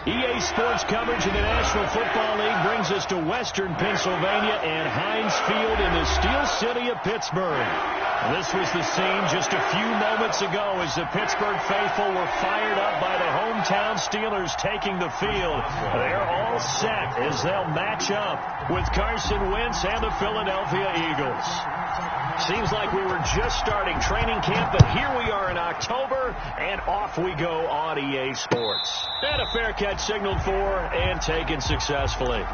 EA Sports coverage in the National Football League brings us to Western Pennsylvania and Heinz Field in the Steel City of Pittsburgh. This was the scene just a few moments ago as the Pittsburgh faithful were fired up by the hometown Steelers taking the field. They're all set as they'll match up with Carson Wentz and the Philadelphia Eagles. Seems like we were just starting training camp, but here we are in October, and off we go on EA Sports. And a fair catch signaled for and taken successfully.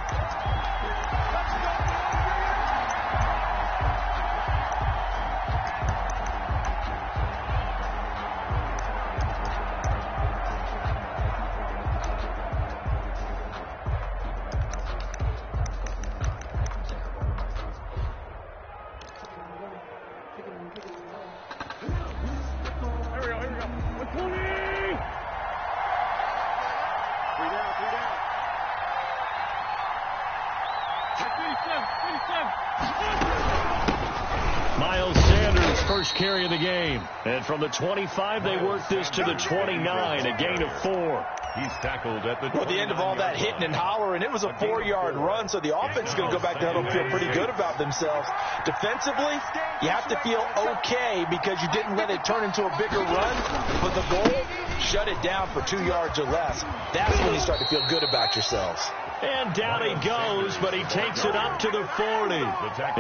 Carry of the game. And from the 25, they work this to the 29, a gain of 4. He's tackled at the 29. At the end of all that hitting and hollering, it was a 4-yard run, so the offense is going to go back there and feel pretty good about themselves. Defensively, you have to feel okay because you didn't let it turn into a bigger run, but the goal, shut it down for 2 yards or less. That's when you start to feel good about yourselves. And down he goes, but he takes it up to the 40.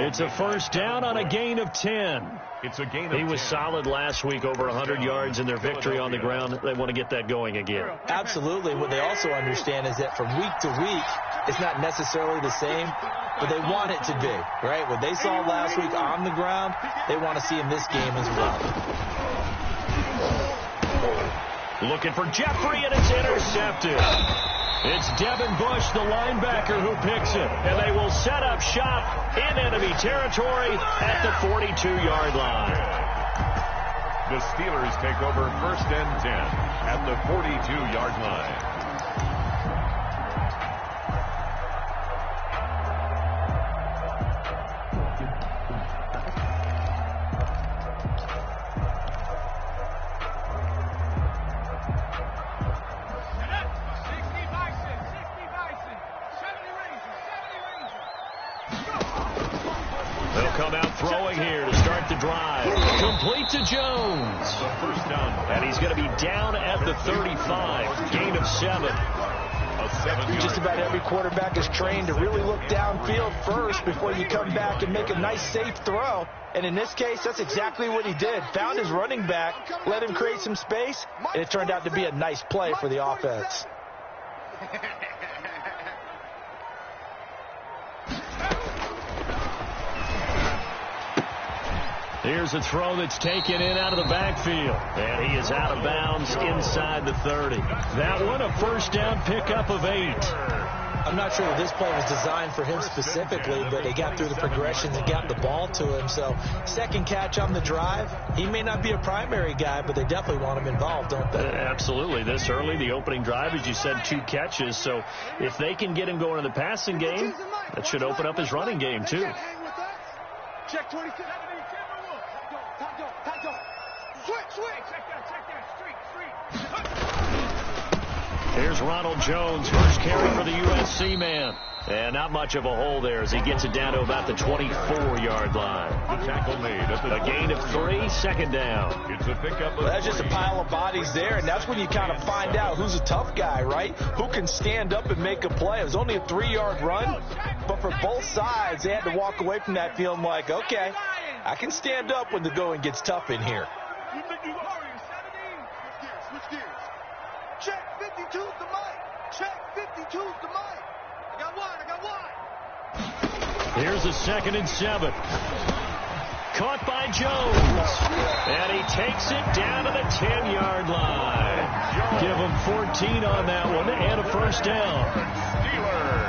It's a first down on a gain of 10. It's a gain of 10. He was solid last week, over 100 yards in their victory on the ground. They want to get that going again. Absolutely. What they also understand is that from week to week, it's not necessarily the same, but they want it to be, right? What they saw last week on the ground, they want to see in this game as well. Looking for Jeffrey, and it's intercepted. It's Devin Bush, the linebacker, who picks it. And they will set up shop in enemy territory at the 42-yard line. The Steelers take over 1st and 10 at the 42-yard line. Complete to Jones. First down. And he's going to be down at the 35. Gain of 7. Just about every quarterback is trained to really look downfield first before you come back and make a nice, safe throw. And in this case, that's exactly what he did. Found his running back, let him create some space, and it turned out to be a nice play for the offense. Here's a throw that's taken in out of the backfield. And he is out of bounds inside the 30. That one, a first down pickup of 8. I'm not sure that this play was designed for him specifically, but they got through the progressions and got the ball to him. So, second catch on the drive. He may not be a primary guy, but they definitely want him involved, don't they? Absolutely. This early, the opening drive, as you said, 2 catches. So, if they can get him going in the passing game, that should open up his running game, too. Check 26. Here's Ronald Jones, first carry for the USC man. And not much of a hole there as he gets it down to about the 24-yard line. The tackle made at a gain of 3, second down. It's a pickup. Well, that's just a pile of bodies there, and that's when you kind of find out who's a tough guy, right? Who can stand up and make a play. It was only a 3-yard run, but for both sides, they had to walk away from that feeling like, okay, I can stand up when the going gets tough in here. Switch gears. Check 52's the mic. Check 52's the mic. I got one. Here's a 2nd and 7. Caught by Jones. And he takes it down to the 10-yard line. Give him 14 on that one and a first down.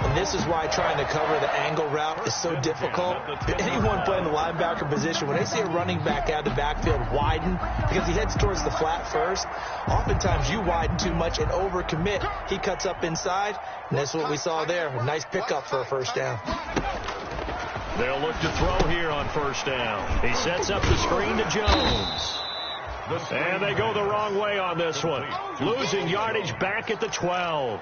And this is why trying to cover the angle route is so difficult. Anyone playing the linebacker position, when they see a running back out of the backfield widen, because he heads towards the flat first, oftentimes you widen too much and overcommit. He cuts up inside, and that's what we saw there. A nice pickup for a first down. They'll look to throw here on first down. He sets up the screen to Jones. And they go the wrong way on this one. Losing yardage back at the 12.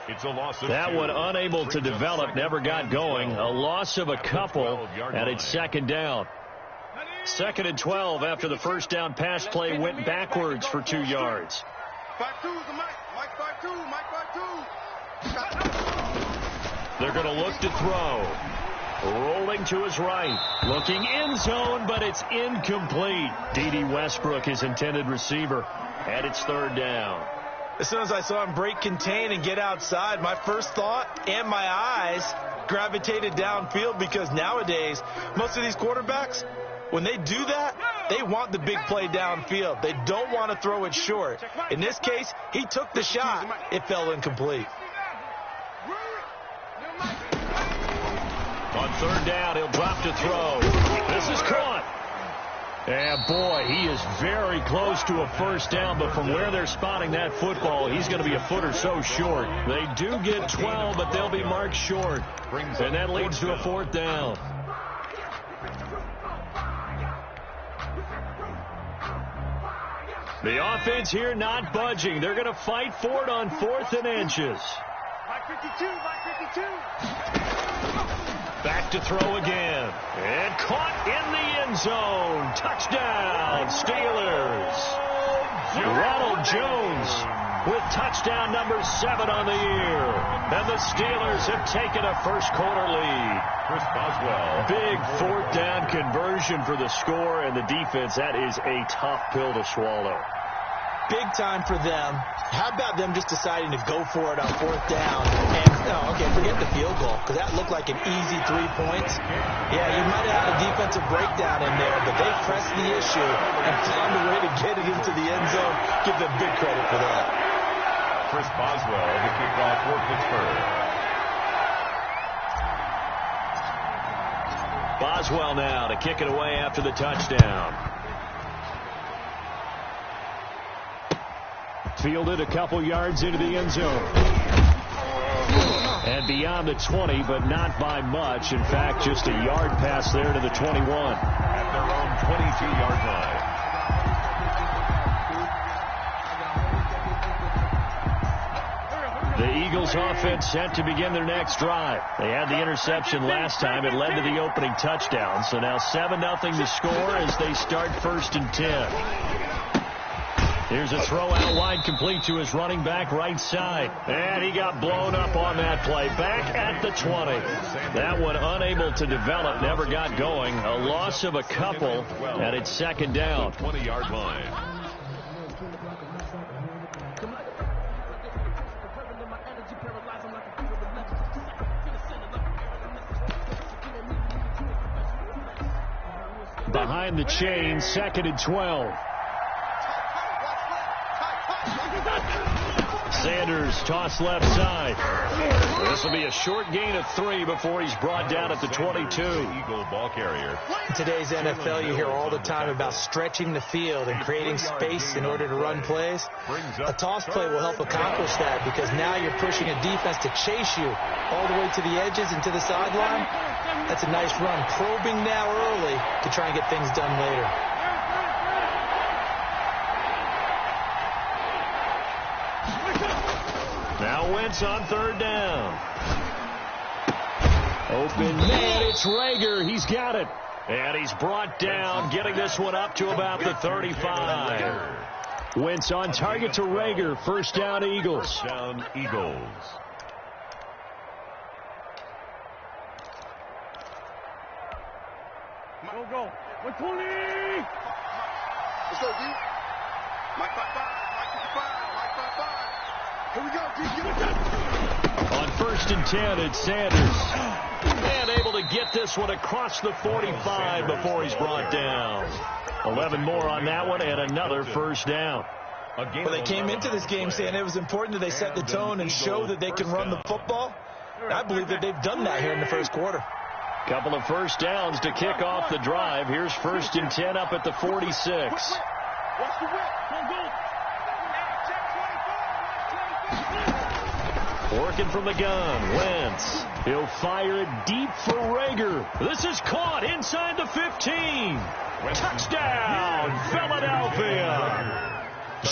That one unable to develop, never got going. A loss of a couple, and it's second down. Second and 12 after the first down pass play went backwards for 2 yards. 5-2 is the Mike. Mike 5-2. Mike 5-2. They're going to look to throw. Rolling to his right. Looking end zone, but it's incomplete. D.D. Westbrook, his intended receiver. And it's third down. As soon as I saw him break contain and get outside, my first thought and my eyes gravitated downfield, because nowadays, most of these quarterbacks, when they do that, they want the big play downfield. They don't want to throw it short. In this case, he took the shot. It fell incomplete. On third down, he'll drop to throw. This is caught. And boy, he is very close to a first down, but from where they're spotting that football, he's going to be a foot or so short. They do get 12, but they'll be marked short. And that leads to a fourth down. The offense here not budging. They're going to fight for it on 4th and inches. Mike 52. Mike 52. Back to throw again. And caught in the end zone. Touchdown, Steelers. Ronald Jones with touchdown number 7 on the year. And the Steelers have taken a first quarter lead. Chris Boswell. Big fourth down conversion for the score, and the defense, that is a tough pill to swallow. Big time for them. How about them just deciding to go for it on 4th down? And, forget the field goal, because that looked like an easy 3 points. Yeah, you might have had a defensive breakdown in there, but they pressed the issue and found a way to get it into the end zone. Give them big credit for that. Chris Boswell, the kickoff for Pittsburgh. Boswell now to kick it away after the touchdown. Fielded a couple yards into the end zone. And beyond the 20, but not by much. In fact, just a yard pass there to the 21. At their own 22-yard line. The Eagles offense set to begin their next drive. They had the interception last time. It led to the opening touchdown. So now 7-0 to score as they start 1st and 10. Here's a throw out wide, complete to his running back right side. And he got blown up on that play. Back at the 20. That one unable to develop, never got going. A loss of a couple, and it's second down. 20-yard line. Behind the chain, 2nd and 12. Sanders toss left side. This will be a short gain of 3 before he's brought down at the 22. Eagle ball carrier. In today's NFL, you hear all the time about stretching the field and creating space in order to run plays. A toss play will help accomplish that, because now you're pushing a defense to chase you all the way to the edges and to the sideline. That's a nice run. Probing now early to try and get things done later. Now Wentz on 3rd down. Open man, it's Rager. He's got it. And he's brought down, getting this one up to about the 35. Wentz on target to Rager. First down, Eagles. First down, Eagles. Go. 120. Let's go, D. Mike 55. Mike 55. Mike 55. Here we go, D. Give it that. On 1st and 10, it's Sanders. And able to get this one across the 45 before he's brought down. 11 more on that one, and another first down. Well, they came into this game saying it was important that they set the tone and show that they can run the football. I believe that they've done that here in the first quarter. Couple of first downs to kick off the drive. Here's 1st and 10 up at the 46. Working from the gun, Wentz. He'll fire it deep for Rager. This is caught inside the 15. Touchdown, Philadelphia.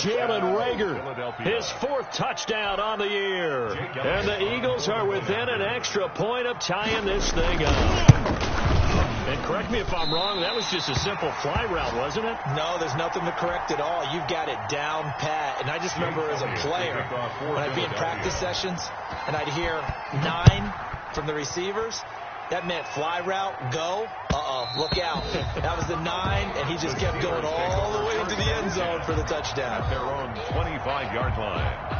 Jalen Reagor, his 4th touchdown on the year. And the Eagles are within an extra point of tying this thing up. And correct me if I'm wrong, that was just a simple fly route, wasn't it? No, there's nothing to correct at all. You've got it down pat. And I just remember as a player, when I'd be in practice sessions and I'd hear 9 from the receivers, that meant fly route, go, look out. That was the 9, and he just kept going all the way into the end zone for the touchdown. At their own 25-yard line.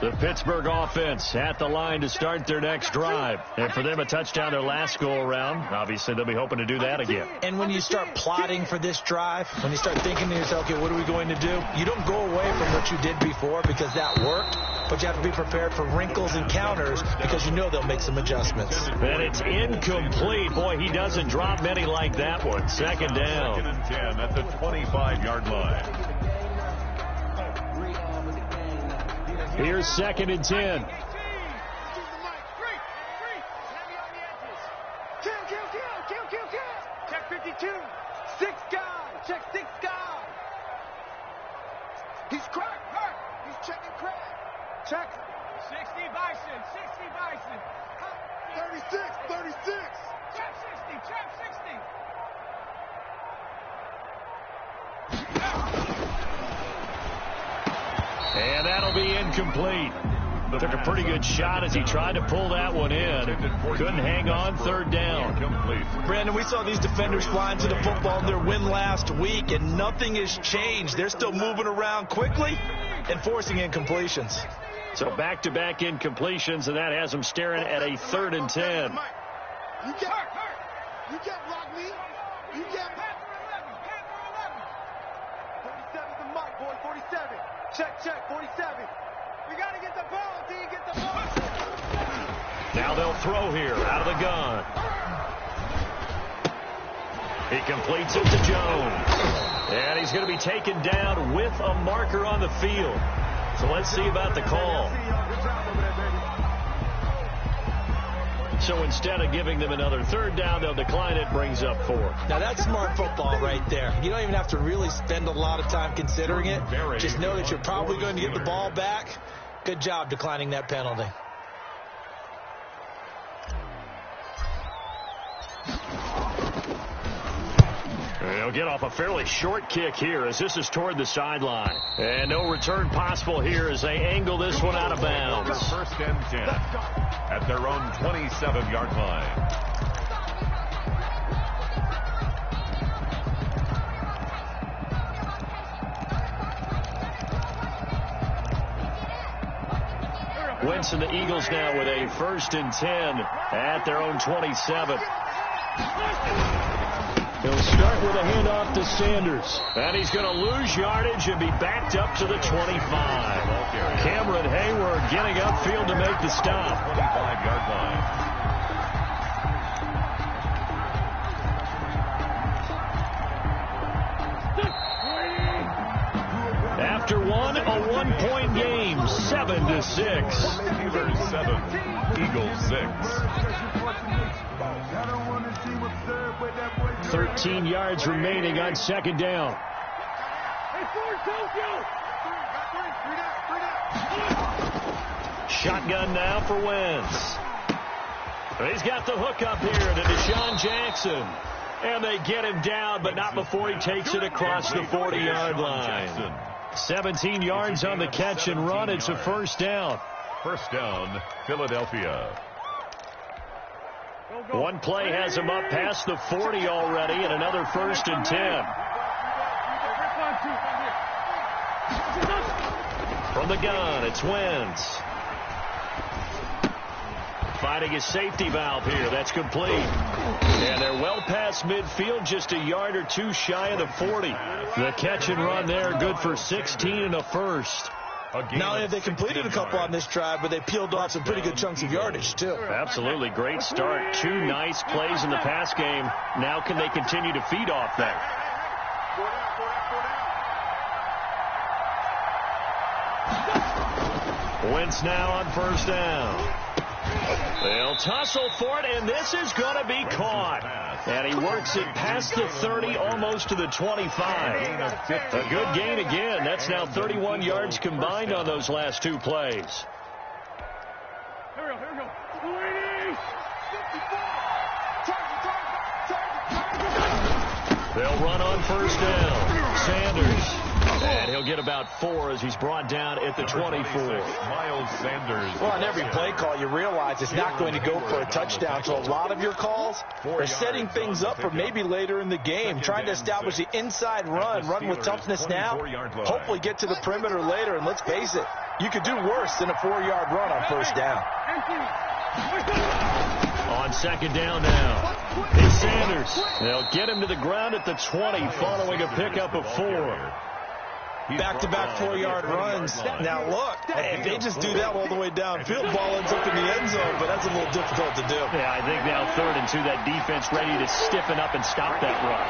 The Pittsburgh offense at the line to start their next drive. And for them, a touchdown their last go-around. Obviously, they'll be hoping to do that again. And when you start plotting for this drive, when you start thinking to yourself, okay, what are we going to do? You don't go away from what you did before because that worked, but you have to be prepared for wrinkles and counters because you know they'll make some adjustments. And it's incomplete. Boy, he doesn't drop many like that one. Second down. 2nd and 10 at the 25-yard line. Here's 2nd and 10. Check 52. 6 guys. Check 6 guys. He's cracked. Hurt. He's checking crack. Check. 60 Bison. 60 Bison. 36. 36. Check 60. Check 60. And that'll be incomplete. Took a pretty good shot as he tried to pull that one in. Couldn't hang on. 3rd down. Brandon, we saw these defenders flying to the football in their win last week, and nothing has changed. They're still moving around quickly and forcing incompletions. So back-to-back incompletions, and that has them staring at a 3rd and 10. You can't block me. You can't. 47's the mic, boy. 47. Check, 47. We got to get the ball, D. Get the ball. Now they'll throw here out of the gun. He completes it to Jones. And he's going to be taken down with a marker on the field. So let's see about the call. So instead of giving them another 3rd down, they'll decline it, brings up 4. Now that's smart football right there. You don't even have to really spend a lot of time considering it. Just know that you're probably going to get the ball back. Good job declining that penalty. They'll get off a fairly short kick here as this is toward the sideline. And no return possible here as they angle this one out of bounds. 1st and 10 at their own 27-yard line. Wentz and the Eagles now with a 1st and 10 at their own 27. He'll start with a handoff to Sanders. And he's going to lose yardage and be backed up to the 25. Cameron Hayward getting upfield to make the stop. 25-yard line. After one, a 1-point game, 7-6. Steelers 7, Eagles 6. 13 yards remaining on 2nd down. Shotgun now for Wentz. He's got the hook up here to Deshaun Jackson. And they get him down, but not before he takes it across the 40-yard line. 17 yards on the catch and run. It's a 1st down. 1st down, Philadelphia. One play has him up past the 40 already, and another 1st and 10. From the gun, it's Wentz. Finding his safety valve here. That's complete. And they're well past midfield, just a yard or 2 shy of the 40. The catch and run there, good for 16 and a 1st. Not only have they completed a couple on this drive, but they peeled off some pretty good chunks of yardage, too. Absolutely. Great start. 2 nice plays in the pass game. Now can they continue to feed off that? Wentz now on first down. They'll tussle for it, and this is going to be caught. And he works it past the 30, almost to the 25. A good gain again. That's now 31 yards combined on those last two plays. Here we go. 54. They'll run on first down. Sanders. And he'll get about 4 as he's brought down at the 24. Miles Sanders. Well, on every play call, you realize it's not going to go for a touchdown. So a lot of your calls are setting things up for maybe later in the game, trying to establish the inside run with toughness now, hopefully get to the perimeter later. And let's face it, you could do worse than a 4-yard run on first down. On second down now, it's Sanders. They'll get him to the ground at the 20 following a pickup of 4. Back-to-back 4-yard runs. Now, look, if they just do that all the way downfield, ball ends up in the end zone, but that's a little difficult to do. Yeah, I think now 3rd and 2, that defense ready to stiffen up and stop that run.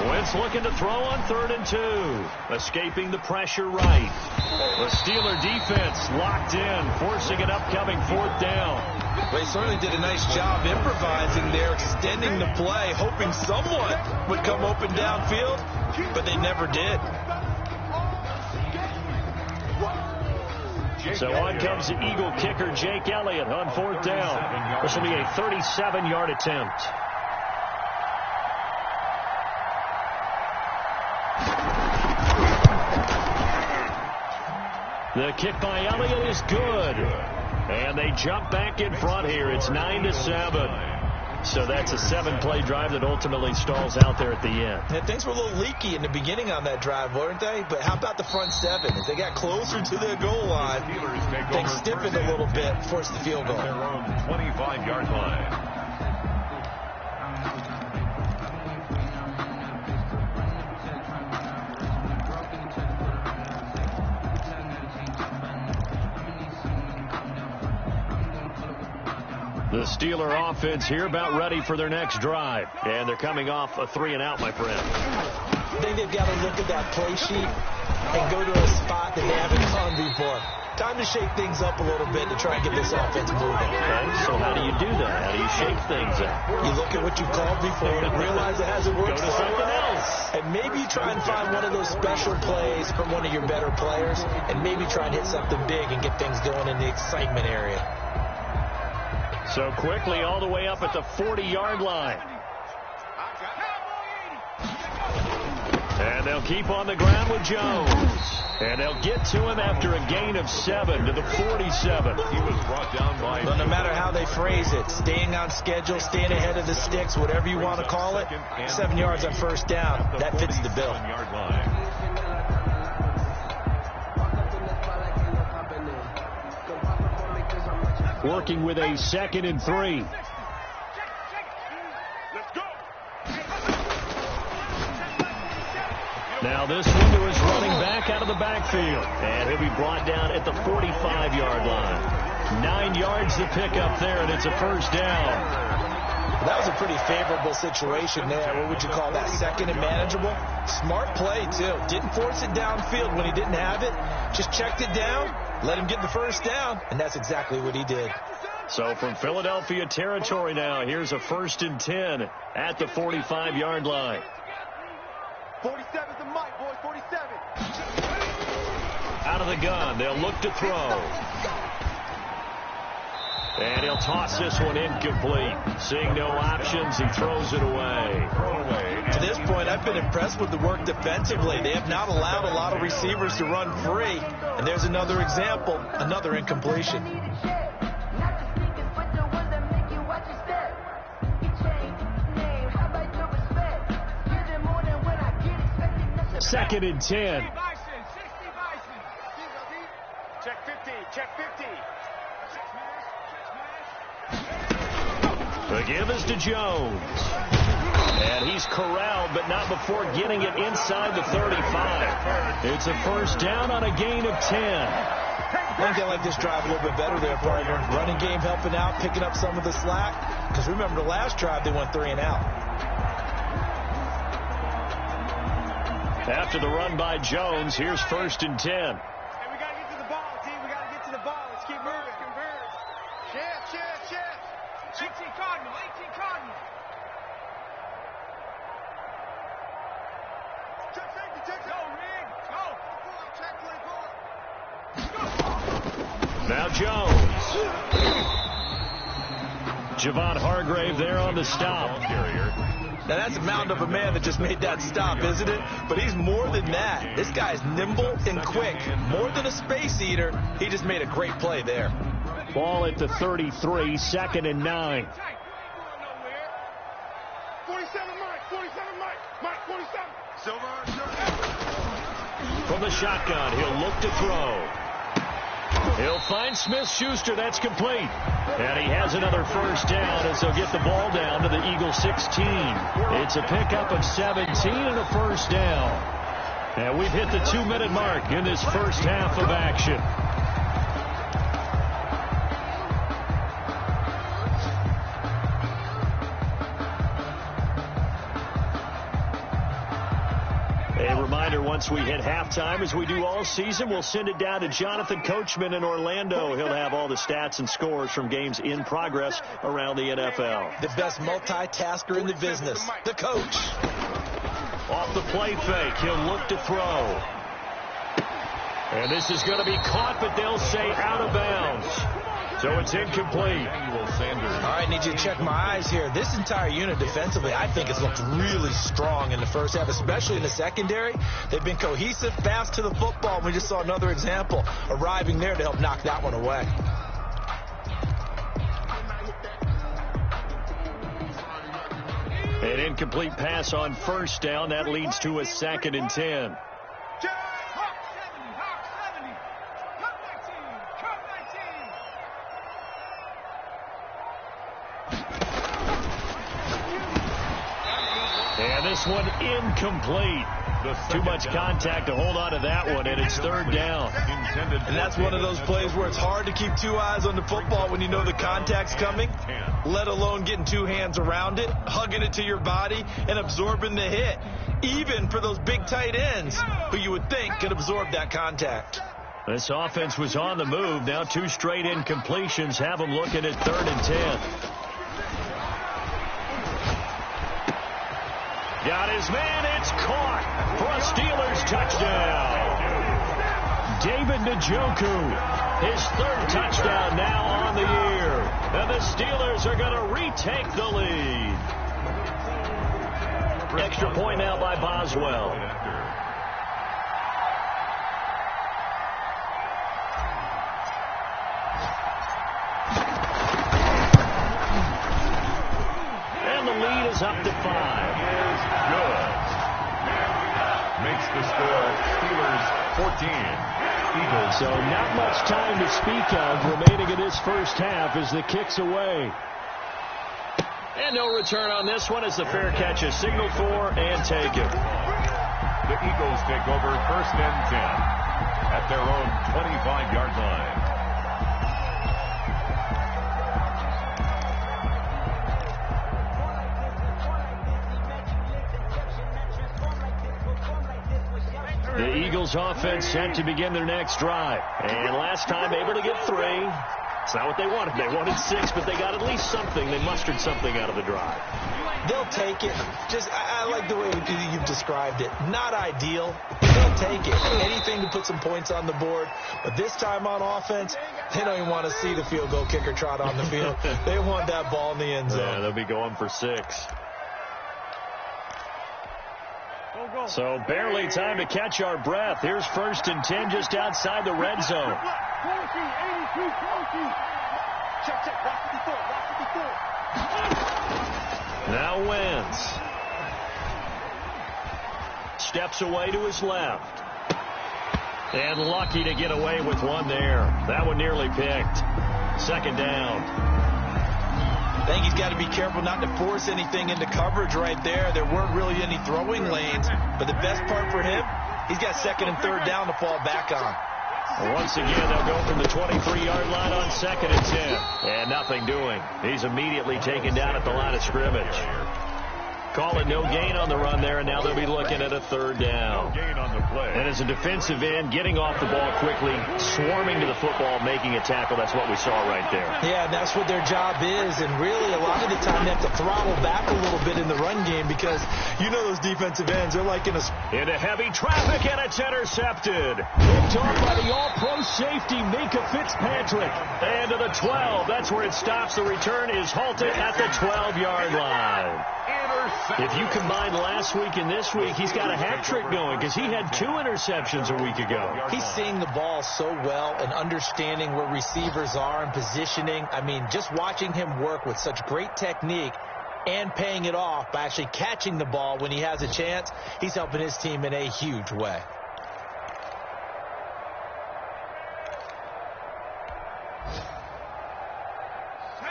Wentz looking to throw on 3rd and 2. Escaping the pressure right. The Steeler defense locked in, forcing an upcoming 4th down. They certainly did a nice job improvising there, extending the play, hoping someone would come open downfield, but they never did. So on comes the Eagle kicker, Jake Elliott, on 4th down. This will be a 37-yard attempt. The kick by Elliott is good. And they jump back in front here. It's 9-7. So that's a 7-play drive that ultimately stalls out there at the end. Yeah, things were a little leaky in the beginning on that drive, weren't they? But how about the front 7? As they got closer to the goal line, things stiffened a little bit, forced the field goal. Their own 25-yard line. The Steeler offense here about ready for their next drive. And they're coming off a 3-and-out, my friend. I think they've got to look at that play sheet and go to a spot that they haven't gone before. Time to shake things up a little bit to try and get this offense moving. Okay, so how do you do that? How do you shake things up? You look at what you called before and realize it hasn't worked. Go to something else. And maybe you try and find one of those special plays from one of your better players and maybe try and hit something big and get things going in the excitement area. So quickly all the way up at the 40-yard line. And they'll keep on the ground with Jones. And they'll get to him after a gain of 7 to the 47. He was brought down by... Well, no matter how they phrase it, staying on schedule, staying ahead of the sticks, whatever you want to call it, 7 yards on first down, that fits the bill. Working with a 2nd and 3. Now this one to his running back out of the backfield. And he'll be brought down at the 45-yard line. 9 yards to pick up there, and it's a first down. That was a pretty favorable situation there. What would you call that? 2nd and manageable? Smart play, too. Didn't force it downfield when he didn't have it. Just checked it down, let him get the first down, and that's exactly what he did. So from Philadelphia territory now, here's a 1st and 10 at the 45-yard line. 47's the mic, boys. 47. Out of the gun, they'll look to throw. And he'll toss this one incomplete. Seeing no options, he throws it away. To this point, I've been impressed with the work defensively. They have not allowed a lot of receivers to run free. And there's another example, another incompletion. Second and 10. Check 50. Check 50. The give is to Jones. And he's corralled, but not before getting it inside the 35. It's a first down on a gain of 10. I think they like this drive a little bit better there, partner. Running game helping out, picking up some of the slack. Because remember, the last drive, they went 3 and out. After the run by Jones, here's 1st and 10. Hey, we got to get to the ball, team. We got to get to the ball. Let's keep moving. Converge. Shift. 18 Cardinal. Check safety. Go, Rig. Go. Check play forward. Now Jones. Javon Hargrave there on the stop. Now, that's a mound of a man that just made that stop, isn't it? But he's more than that. This guy's nimble and quick. More than a space eater. He just made a great play there. Ball at the 33, 2nd and 9. 47, Mike, 47. Silver. From the shotgun, he'll look to throw. He'll find Smith-Schuster. That's complete. And he has another 1st down as they'll get the ball down to the Eagles 16. It's a pickup of 17 and a 1st down. And we've hit the 2-minute mark in this first half of action. A reminder, once we hit halftime, as we do all season, we'll send it down to Jonathan Coachman in Orlando. He'll have all the stats and scores from games in progress around the NFL. The best multitasker in the business, the coach. Off the play fake, he'll look to throw. And this is going to be caught, but they'll say out of bounds. So it's incomplete. All right, need you to check my eyes here. This entire unit defensively, I think, has looked really strong in the first half, especially in the secondary. They've been cohesive, fast to the football. We just saw another example arriving there to help knock that one away. An incomplete pass on 1st down. That leads to a 2nd and 10. And this one incomplete. Too much contact to hold on to that one, and it's 3rd down. And that's one of those plays where it's hard to keep 2 eyes on the football when you know the contact's coming, let alone getting 2 hands around it, hugging it to your body, and absorbing the hit. Even for those big tight ends who you would think could absorb that contact. This offense was on the move. Now 2 straight incompletions have them looking at 3rd and 10. Got his man. It's caught for a Steelers touchdown. David Njoku, his 3rd touchdown now on the year. And the Steelers are going to retake the lead. Extra point now by Boswell. And the lead is up to 5. Good. Makes the score Steelers 14. Eagles. So not much time to speak of remaining in this first half as the kick's away. And no return on this one as the fair catch is signaled for and taken. The Eagles take over 1st and 10 at their own 25-yard line. The Eagles offense set to begin their next drive. And last time able to get 3. It's not what they wanted. They wanted 6, but they got at least something. They mustered something out of the drive. They'll take it. I like the way you've described it. Not ideal, but they'll take it. Anything to put some points on the board. But this time on offense, they don't even want to see the field goal kicker trot on the field. They want that ball in the end zone. Yeah, they'll be going for 6. So barely time to catch our breath. Here's 1st and 10 just outside the red zone. Now Wentz. Steps away to his left. And lucky to get away with one there. That one nearly picked. 2nd down. I think he's got to be careful not to force anything into coverage right there. There weren't really any throwing lanes, but the best part for him, he's got 2nd and 3rd down to fall back on. Once again, they'll go from the 23-yard line on 2nd and 10. And nothing doing. He's immediately taken down at the line of scrimmage. Call it no gain on the run there, and now they'll be looking at a 3rd down. No gain on the play. And as a defensive end, getting off the ball quickly, swarming to the football, making a tackle, that's what we saw right there. Yeah, that's what their job is, and really a lot of the time they have to throttle back a little bit in the run game because you know those defensive ends, they're like into heavy traffic, and it's intercepted. Picked off by the all-pro safety, Minka Fitzpatrick. And to the 12, that's where it stops. The return is halted at the 12-yard line. If you combine last week and this week, he's got a hat trick going because he had 2 interceptions a week ago. He's seeing the ball so well and understanding where receivers are and positioning. I mean, just watching him work with such great technique and paying it off by actually catching the ball when he has a chance, he's helping his team in a huge way.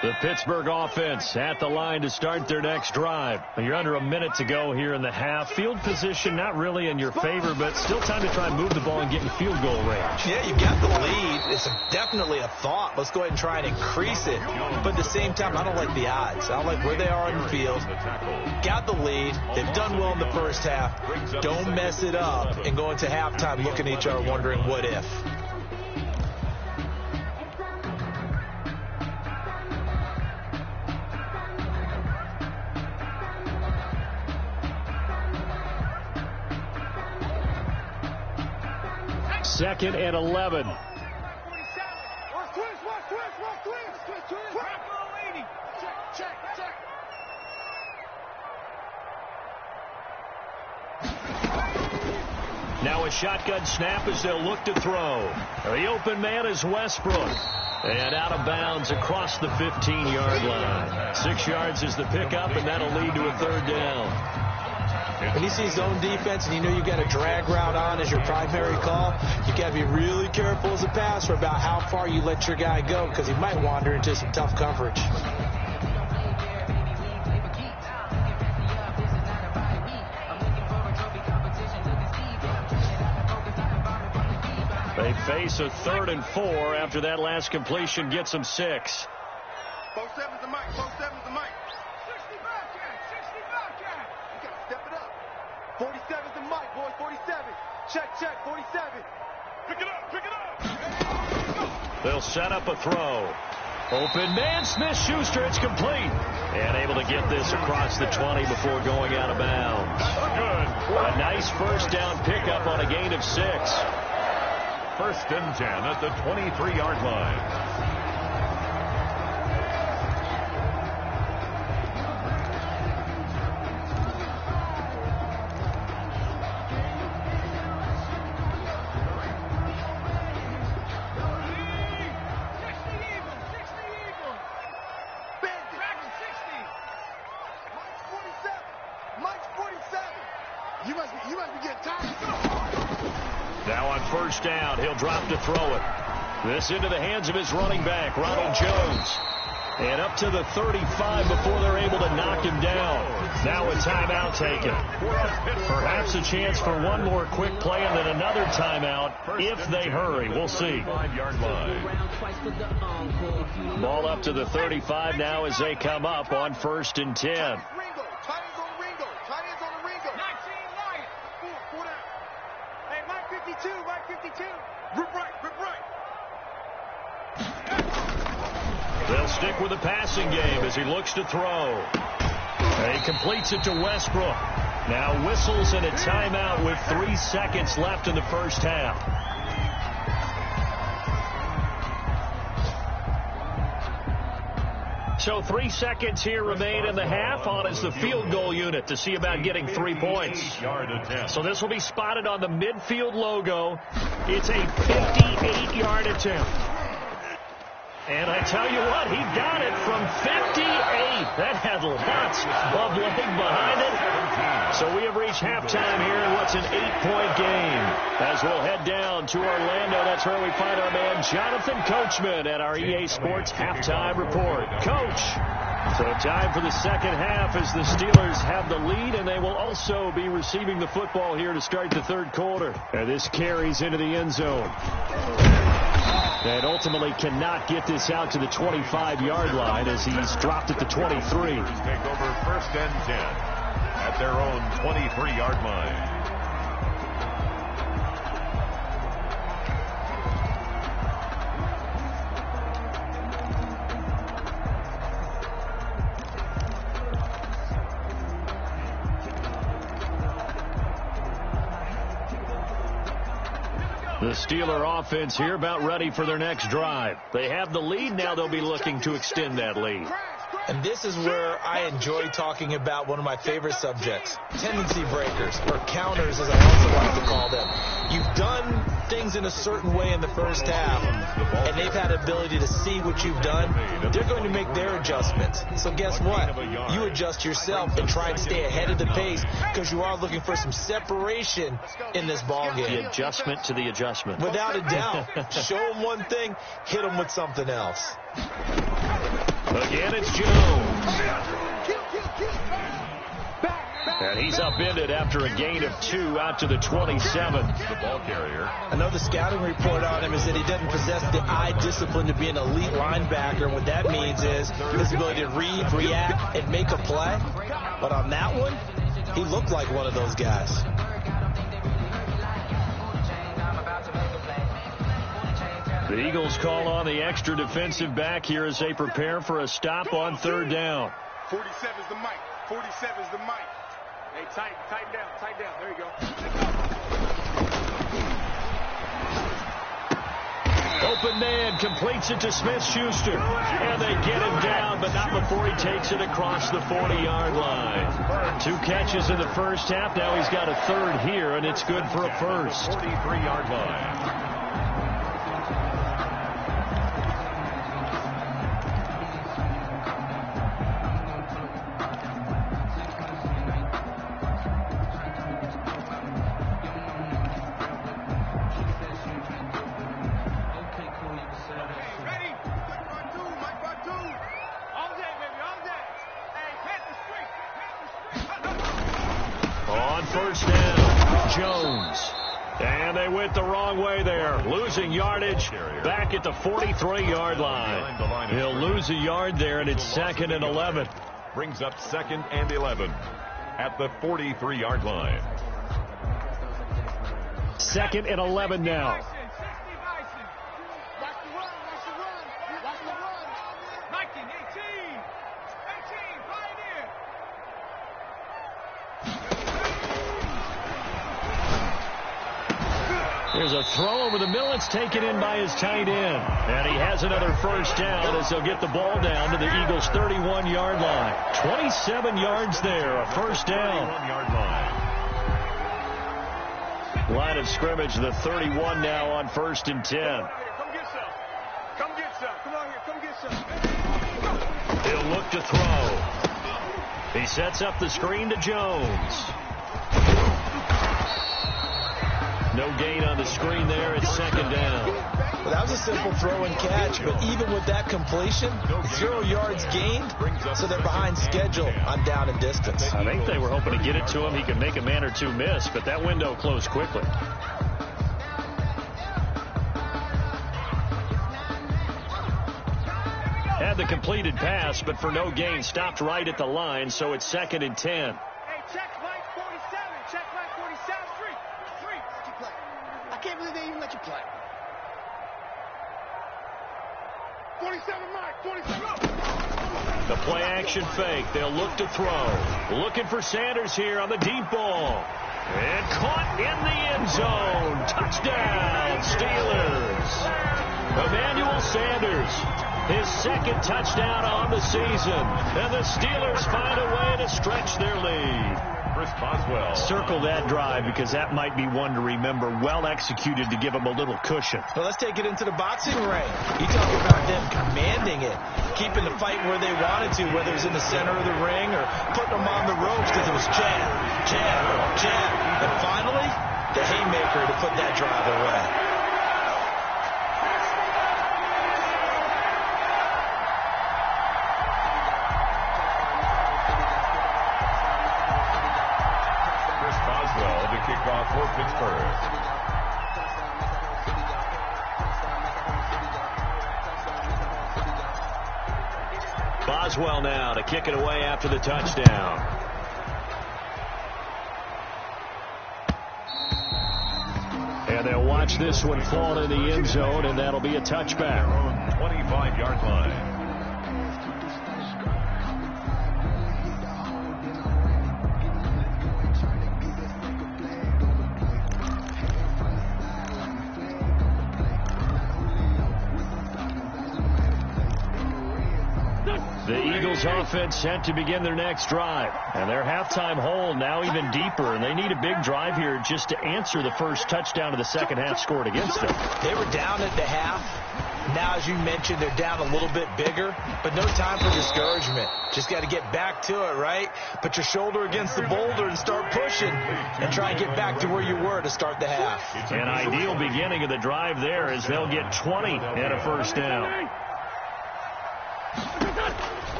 The Pittsburgh offense at the line to start their next drive. You're under a minute to go here in the half. Field position not really in your favor, but still time to try and move the ball and get in field goal range. Yeah, you got the lead. It's definitely a thought. Let's go ahead and try and increase it. But at the same time, I don't like the odds. I don't like where they are on the field. Got the lead. They've done well in the first half. Don't mess it up and go into halftime looking at each other wondering what if. Second and 11. Now a shotgun snap as they'll look to throw. The open man is Westbrook. And out of bounds across the 15-yard line. 6 yards is the pickup, and that'll lead to a 3rd down. When you see zone defense and you know you've got a drag route on as your primary call, you got to be really careful as a passer about how far you let your guy go because he might wander into some tough coverage. They face a 3rd and 4 after that last completion gets them 6. 4-7's the mic. 4-7's the mic. 60 Bobcat. 60 Bobcat. You got to step it up. 47's the mic, boys. 47. Check. 47. Pick it up. They'll set up a throw. Open man, Smith-Schuster. It's complete. And able to get this across the 20 before going out of bounds. Good. A nice first down pickup on a gain of 6. 1st and 10 at the 23-yard line. Now on 1st down, he'll drop to throw it. This into the hands of his running back, Ronald Jones. And up to the 35 before they're able to knock him down. Now a timeout taken. Perhaps a chance for one more quick play and then another timeout if they hurry. We'll see. Ball up to the 35 now as they come up on 1st and 10. They'll stick with the passing game as he looks to throw. He completes it to Westbrook. Now whistles and a timeout with 3 seconds left in the first half. So 3 seconds here remain in the half. On is the field goal unit to see about getting 3 points. So this will be spotted on the midfield logo. It's a 58-yard attempt. And I tell you what, he got it from 58. That had lots of leg behind it. So we have reached halftime here in what's an 8-point game. As we'll head down to Orlando, that's where we find our man Jonathan Coachman at our EA Sports Halftime Report. Coach. So time for the second half as the Steelers have the lead, and they will also be receiving the football here to start the third quarter. And this carries into the end zone. And ultimately cannot get this out to the 25-yard line as he's dropped at the 23. Take over first and 10 at their own 23-yard line. The Steeler offense here about ready for their next drive. They have the lead. Now they'll be looking to extend that lead. And this is where I enjoy talking about one of my favorite subjects, tendency breakers, or counters as I also like to call them. You've done things in a certain way in the first half, and they've had ability to see what you've done. They're going to make their adjustments. So guess what? You adjust yourself and try and stay ahead of the pace because you are looking for some separation in this ballgame. The adjustment to the adjustment. Without a doubt. Show them one thing, hit them with something else. Again, it's Jones. And he's upended after a gain of 2 out to the 27. The ball carrier. I know the scouting report on him is that he doesn't possess the eye discipline to be an elite linebacker. And what that means is his ability to read, react, and make a play. But on that one, he looked like one of those guys. The Eagles call on the extra defensive back here as they prepare for a stop on third down. 47's the mic. 47's the mic. Hey, tighten down. There you go. Open man completes it to Smith-Schuster. And they get him down, but not before he takes it across the 40-yard line. 2 catches in the first half. Now he's got a third here, and it's good for a first. 43-yard line. First down, Jones. And they went the wrong way there. Losing yardage back at the 43-yard line. He'll lose a yard there, and it's 2nd and 11. Brings up 2nd and 11 at the 43-yard line. 2nd and 11 now. There's a throw over the middle. It's taken in by his tight end. And he has another first down as they'll get the ball down to the Eagles' 31-yard line. 27 yards there, a first down. 31-yard line. Line of scrimmage, the 31 now on 1st and 10. Come get some. Come get some. Come on here. Come get some. He'll look to throw. He sets up the screen to Jones. No gain on the screen there. It's 2nd down. Well, that was a simple throw and catch, but even with that completion, 0 yards gained, so they're behind schedule on down and distance. I think they were hoping to get it to him. He could make a man or two miss, but that window closed quickly. Had the completed pass, but for no gain, stopped right at the line, so it's 2nd and 10. Hey, check Mike 47. Check Mike 47. Street. I can't believe they even let you play. 47, Mike. 47. The play action fake. They'll look to throw. Looking for Sanders here on the deep ball. And caught in the end zone. Touchdown, Steelers. Emmanuel Sanders, his 2nd touchdown on the season. And the Steelers find a way to stretch their lead. Chris Boswell. Circle that drive because that might be one to remember. Well executed to give them a little cushion. Well, let's take it into the boxing ring. You talk about them commanding it, keeping the fight where they wanted to, whether it was in the center of the ring or putting them on the ropes because it was jab. And finally, the haymaker to put that drive away. Boswell now to kick it away after the touchdown. And they'll watch this one fall in the end zone, and that'll be a touchback. 25-yard line. The Eagles offense set to begin their next drive. And their halftime hole now even deeper. And they need a big drive here just to answer the first touchdown of the second half scored against them. They were down at the half. Now, as you mentioned, they're down a little bit bigger. But no time for discouragement. Just got to get back to it, right? Put your shoulder against the boulder and start pushing. And try and get back to where you were to start the half. An ideal beginning of the drive there as they'll get 20 and a first down.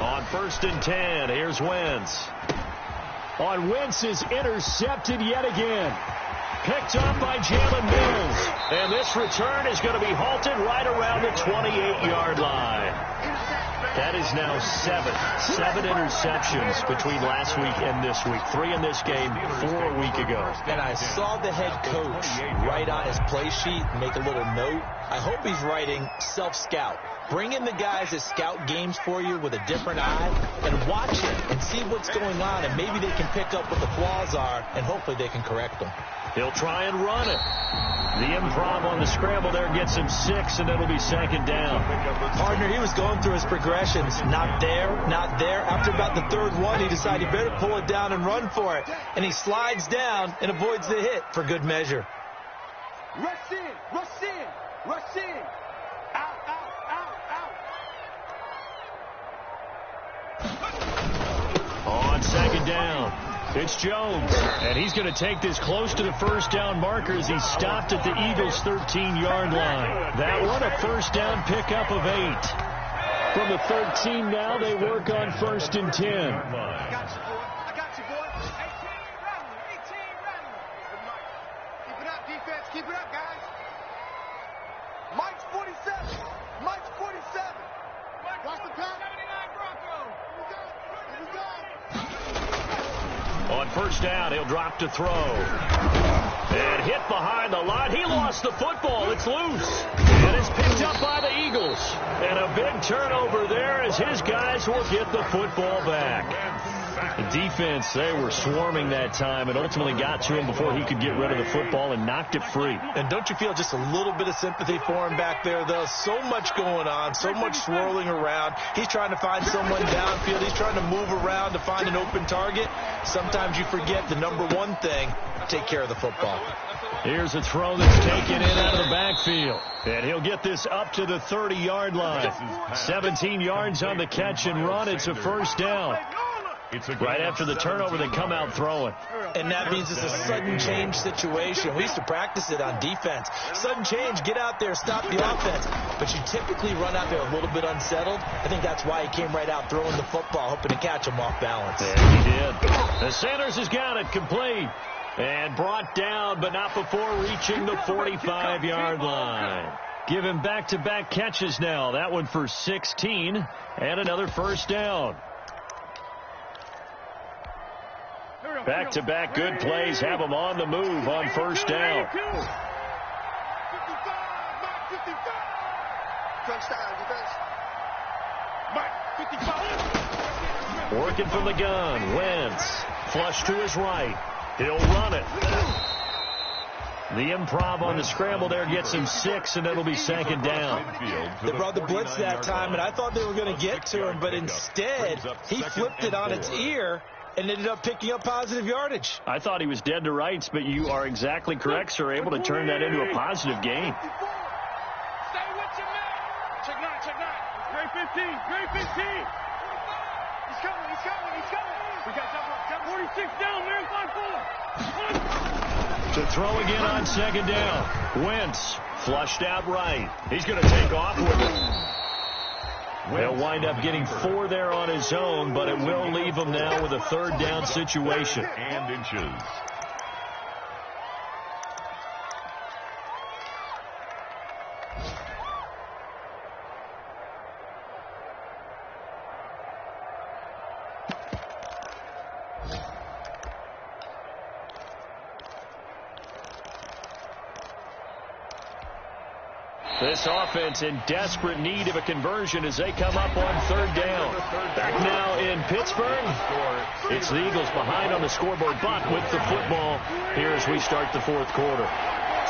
On 1st and 10, here's Wentz. On Wentz is intercepted yet again. Picked up by Jalen Mills. And this return is going to be halted right around the 28-yard line. That is now seven interceptions between last week and this week. 3 in this game, 4 a week ago. And I saw the head coach write on his play sheet, make a little note. I hope he's writing self-scout. Bring in the guys that scout games for you with a different eye and watch it and see what's going on, and maybe they can pick up what the flaws are, and hopefully they can correct them. He'll try and run it. The improv on the scramble there gets him 6, and it'll be second down. Partner, he was going through his progressions. Not there, not there. After about the third one, he decided he better pull it down and run for it. And he slides down and avoids the hit for good measure. Rush in, rush in, rush in. Out, out, out, out. On second down, it's Jones, and he's going to take this close to the first down marker as he stopped at the Eagles' 13-yard line. That one, a first down pickup of 8. From the 13 now, they work on 1st and 10. I got you, boy. I got you, boy. 18 running. Keep it up, defense. Keep it up, guys. Mike's 47. Mike's 47. Watch the pass. 79 Broncos. Here we go. On first down, he'll drop to throw. And hit behind the line. He lost the football. It's loose. And it's picked up by the Eagles. And a big turnover there as his guys will get the football back. The defense, they were swarming that time and ultimately got to him before he could get rid of the football and knocked it free. And don't you feel just a little bit of sympathy for him back there, though? So much going on, so much swirling around. He's trying to find someone downfield. He's trying to move around to find an open target. Sometimes you forget the number one thing, take care of the football. Here's a throw that's taken in out of the backfield. And he'll get this up to the 30-yard line. 17 yards on the catch and run. It's a first down. Right after the turnover, they come out throwing. And that means it's a sudden change situation. We used to practice it on defense. Sudden change, get out there, stop the offense. But you typically run out there a little bit unsettled. I think that's why he came right out throwing the football, hoping to catch him off balance. Yeah, he did. The Sanders has got it complete. And brought down, but not before reaching the 45-yard line. Give him back-to-back catches now. That one for 16 and another first down. Back-to-back good plays have him on the move on first down. 55, Mike 55. Touchdown, defense. Mike 55. Working from the gun. Wentz. Flush to his right. He'll run it. The improv on the scramble there gets him 6, and it'll be second down. They brought the blitz that time, and I thought they were going to get to him, but instead he flipped it on its ear and ended up picking up positive yardage. I thought he was dead to rights, but you are exactly correct, sir. Able to turn that into a positive gain. Stay with your man. Check 9, check 9. Grade 15, grade 15. He's coming, he's coming, he's coming. We got jump 46 down, man, 5-4. To throw again on second down. Wentz flushed out right. He's going to take off with it. He'll wind up getting 4 there on his own, but it will leave him now with a third down situation. And inches. This offense in desperate need of a conversion as they come up on third down. Back now in Pittsburgh. It's the Eagles behind on the scoreboard, but with the football here as we start the fourth quarter.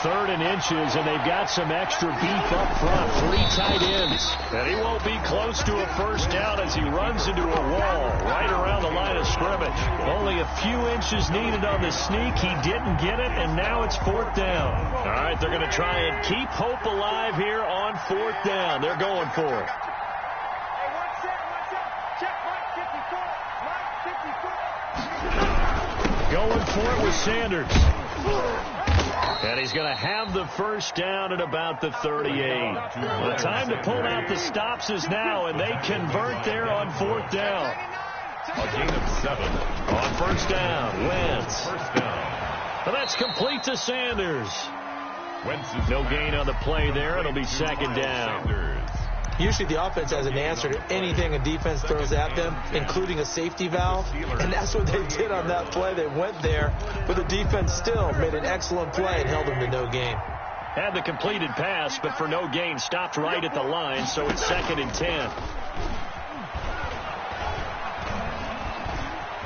3rd and inches, and they've got some extra beef up front. 3 tight ends. And he won't be close to a first down as he runs into a wall right around the line of scrimmage. Only a few inches needed on the sneak. He didn't get it, and now it's 4th down. All right, they're going to try and keep hope alive here on 4th down. They're going for it. Hey, one set. Check, Mike 54. Going for it with Sanders. And he's going to have the first down at about the 38. The time to pull out the stops is now, and they convert there on 4th down. A gain of 7. On first down, Wentz. First down. And that's complete to Sanders. Wentz is No gain on the play there. It'll be 2nd down. Sanders. Usually the offense has an answer to anything a defense throws at them, including a safety valve. And that's what they did on that play. They went there, but the defense still made an excellent play and held them to no gain. Had the completed pass, but for no gain, stopped right at the line, so it's 2nd and 10.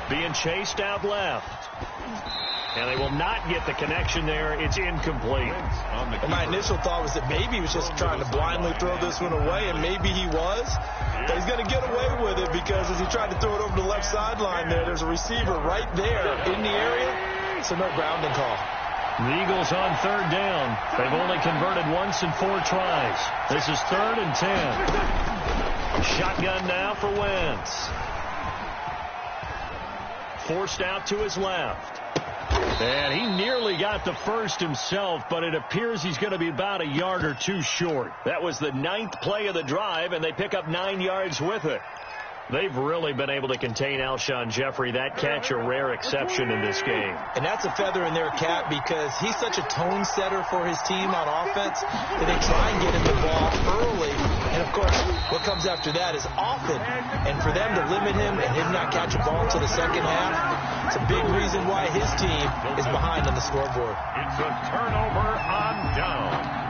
Being chased out left. And they will not get the connection there. It's incomplete. And my initial thought was that maybe he was just trying to blindly throw this one away, and maybe he was. But he's going to get away with it because as he tried to throw it over the left sideline there's a receiver right there in the area, so no grounding call. The Eagles on 3rd down. They've only converted once in 4 tries. This is 3rd and 10. Shotgun now for Wentz. Forced out to his left. And he nearly got the first himself, but it appears he's going to be about a yard or 2 short. That was the 9th play of the drive, and they pick up 9 yards with it. They've really been able to contain Alshon Jeffrey. That catch a rare exception in this game. And that's a feather in their cap because he's such a tone setter for his team on offense that they try and get him the ball early. And, of course, what comes after that is often. And for them to limit him and him not catch a ball until the second half, it's a big reason why his team is behind on the scoreboard. It's a turnover on down.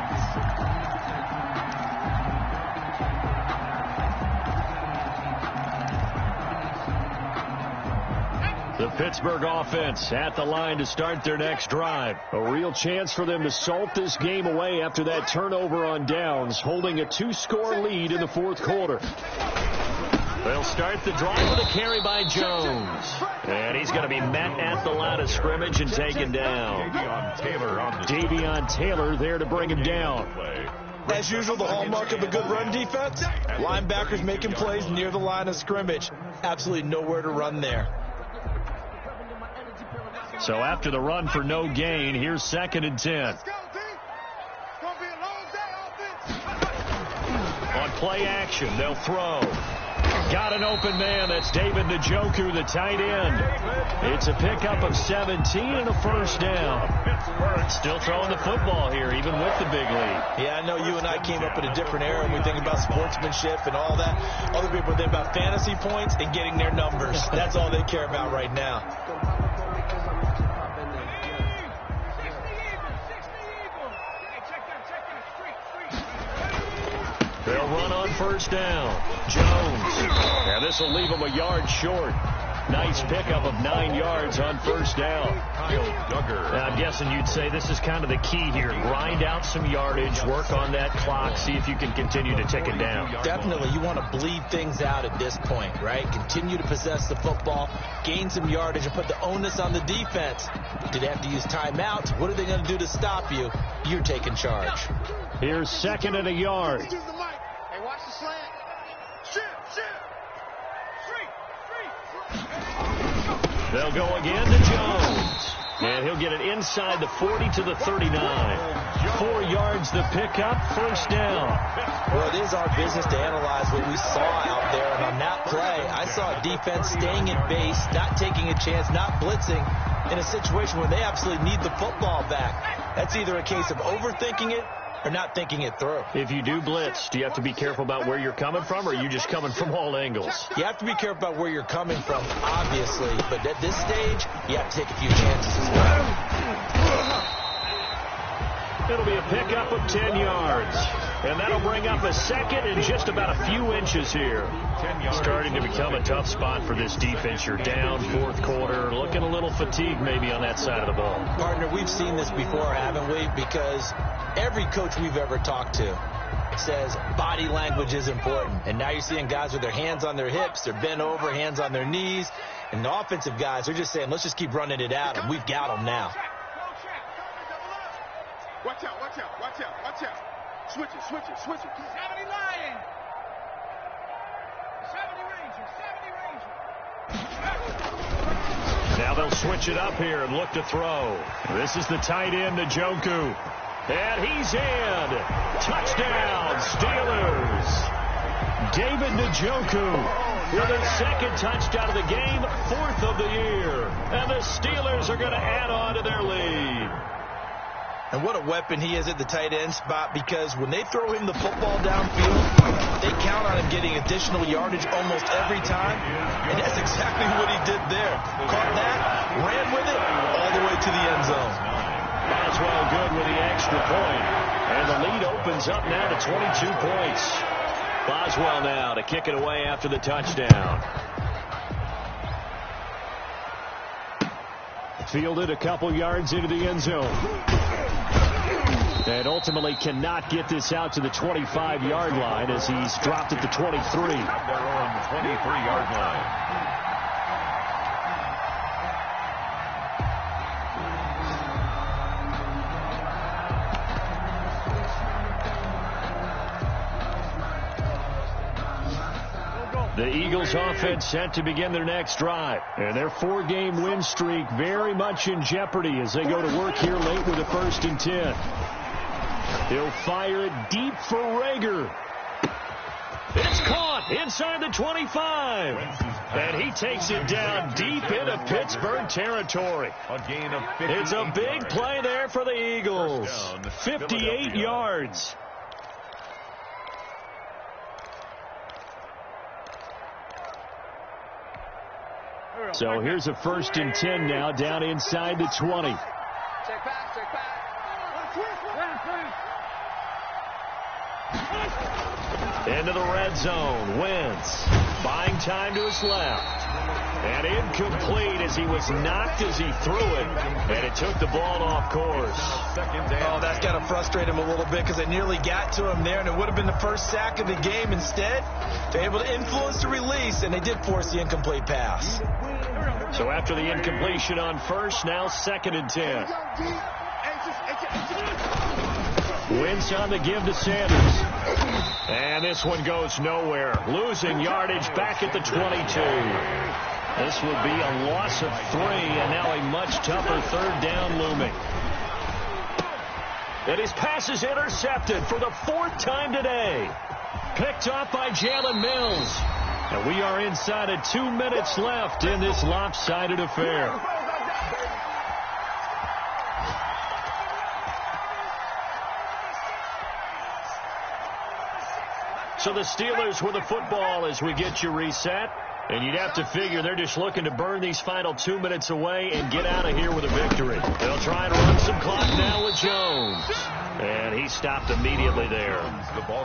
The Pittsburgh offense at the line to start their next drive. A real chance for them to salt this game away after that turnover on downs, holding a 2-score lead in the 4th quarter. They'll start the drive with a carry by Jones. And he's going to be met at the line of scrimmage and taken down. Davion Taylor there to bring him down. As usual, the hallmark of a good run defense, linebackers making plays near the line of scrimmage. Absolutely nowhere to run there. So after the run for no gain, here's 2nd and 10. Let's go, D. It's going to be a long day, offense. On play action, they'll throw. Got an open man. That's David Njoku, the tight end. It's a pickup of 17 and a first down. Still throwing the football here, even with the big lead. Yeah, I know you and I came up in a different era and we think about sportsmanship and all that. Other people think about fantasy points and getting their numbers. That's all they care about right now. They'll run on first down. Jones. And this will leave him a yard short. Nice pickup of 9 yards on first down. Kyle Duggar. I'm guessing you'd say this is kind of the key here. Grind out some yardage, work on that clock, see if you can continue to tick it down. Definitely, you want to bleed things out at this point, right? Continue to possess the football, gain some yardage, and put the onus on the defense. Do they have to use timeouts? What are they going to do to stop you? You're taking charge. Here's 2nd and a yard. Use the mic. Hey, watch the slant. Shit. They'll go again to Jones. And he'll get it inside the 40 to the 39. 4 yards the pickup, first down. Well, it is our business to analyze what we saw out there. And on that play, I saw a defense staying at base, not taking a chance, not blitzing in a situation where they absolutely need the football back. That's either a case of overthinking it or not thinking it through. If you do blitz, do you have to be careful about where you're coming from, or are you just coming from all angles? You have to be careful about where you're coming from, obviously, but at this stage, you have to take a few chances as well. It'll be a pickup of 10 yards. And that'll bring up a second and just about a few inches here. Starting to become a tough spot for this defense. You're down fourth quarter, looking a little fatigued maybe on that side of the ball. Partner, we've seen this before, haven't we? Because every coach we've ever talked to says body language is important. And now you're seeing guys with their hands on their hips, they're bent over, hands on their knees. And the offensive guys are just saying, let's just keep running it out, and we've got them now. Watch out, watch out, watch out, watch out. Switch it, switch it, switch it. 70 Lion. 70 Ranger, 70 Ranger. Now they'll switch it up here and look to throw. This is the tight end, Njoku. And he's in. Touchdown, Steelers. David Njoku with his second touchdown of the game, fourth of the year. And the Steelers are going to add on to their lead. And what a weapon he is at the tight end spot, because when they throw him the football downfield, they count on him getting additional yardage almost every time. And that's exactly what he did there. Caught that, ran with it, all the way to the end zone. Boswell good with the extra point. And the lead opens up now to 22 points. Boswell now to kick it away after the touchdown. Fielded a couple yards into the end zone. And ultimately cannot get this out to the 25-yard line as he's dropped at the 23. At their own 23-yard line. The Eagles offense set to begin their next drive. And their 4-game win streak very much in jeopardy as they go to work here late with a 1st and 10. He'll fire it deep for Rager. It's caught inside the 25. And he takes it down deep into Pittsburgh territory. A gain of 58 It's a big play there for the Eagles. 58 yards. So here's a 1st and 10 now down inside the 20. Check back, check back. Into the red zone. Wentz buying time to his left. And incomplete as he was knocked as he threw it. And it took the ball off course. Oh, that's got to frustrate him a little bit because they nearly got to him there, and it would have been the first sack of the game. Instead, they're able to influence the release, and they did force the incomplete pass. So after the incompletion on first, now 2nd and 10. Wentz on the give to Sanders. And this one goes nowhere. Losing yardage back at the 22. This would be a loss of 3, and now a much tougher 3rd down looming. And his pass is intercepted for the 4th time today. Picked off by Jalen Mills. And we are inside of 2 minutes left in this lopsided affair. So the Steelers with the football as we get you reset. And you'd have to figure they're just looking to burn these final 2 minutes away and get out of here with a victory. They'll try and run some clock now with Jones. And he stopped immediately there.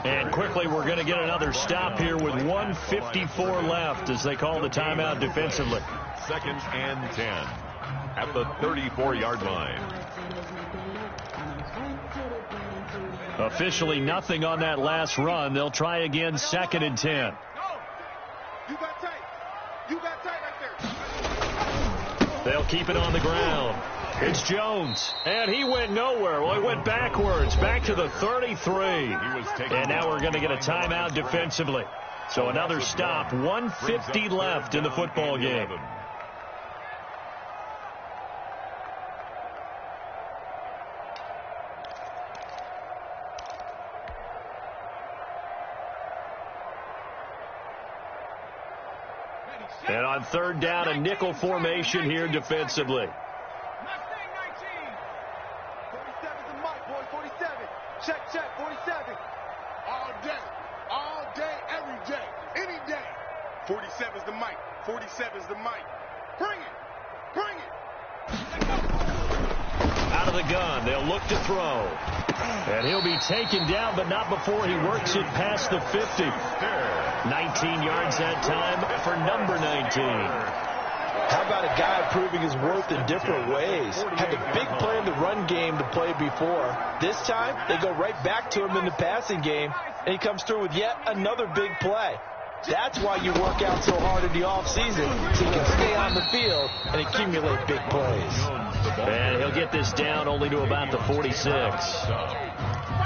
And quickly we're going to get another stop here with 1:54 left as they call the timeout defensively. 2nd and 10 at the 34-yard line. Officially nothing on that last run. They'll try again 2nd and 10. You got tight. You got tight right there. They'll keep it on the ground. It's Jones. And he went nowhere. Well, he went backwards, back to the 33. And now we're going to get a timeout defensively. So another stop, 1:50 left in the football game. And on 3rd down, a nickel formation here defensively. 47's the mic, boy. 47. Check, 47. All day, every day, any day. 47's the mic. 47's the mic. Bring it. Out of of the gun. They'll look to throw. And he'll be taken down, but not before he works it past the 50. 19 yards that time for number 19. How about a guy proving his worth in different ways? Had the big play in the run game to play before. This time, they go right back to him in the passing game, and he comes through with yet another big play. That's why you work out so hard in the offseason, so you can stay on the field and accumulate big plays. And he'll get this down only to about the 46.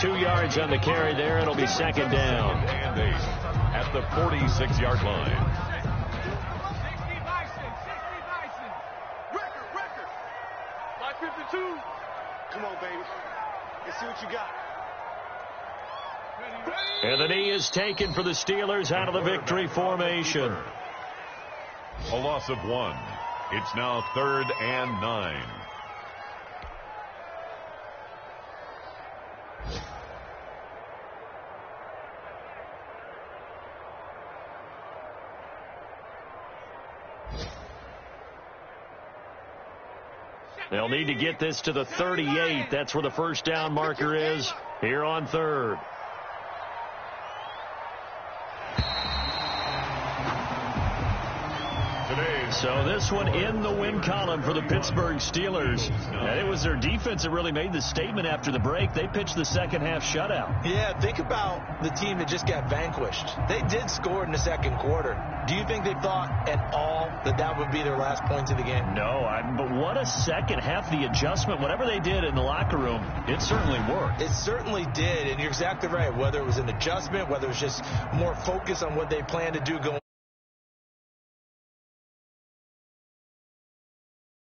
2 yards on the carry there. It'll be second down. And 8 at the 46-yard line. Record. My 52. Come on, baby. Let's see what you got. And the knee is taken for the Steelers out of the victory formation. A loss of 1. It's now 3rd and 9. They'll need to get this to the 38. That's where the first down marker is here on 3rd. So this one in the win column for the Pittsburgh Steelers. And it was their defense that really made the statement after the break. They pitched the second half shutout. Yeah, think about the team that just got vanquished. They did score in the second quarter. Do you think they thought at all that that would be their last points of the game? No, but what a second half. The adjustment, whatever they did in the locker room, it certainly worked. It certainly did, and you're exactly right. Whether it was an adjustment, whether it was just more focus on what they plan to do going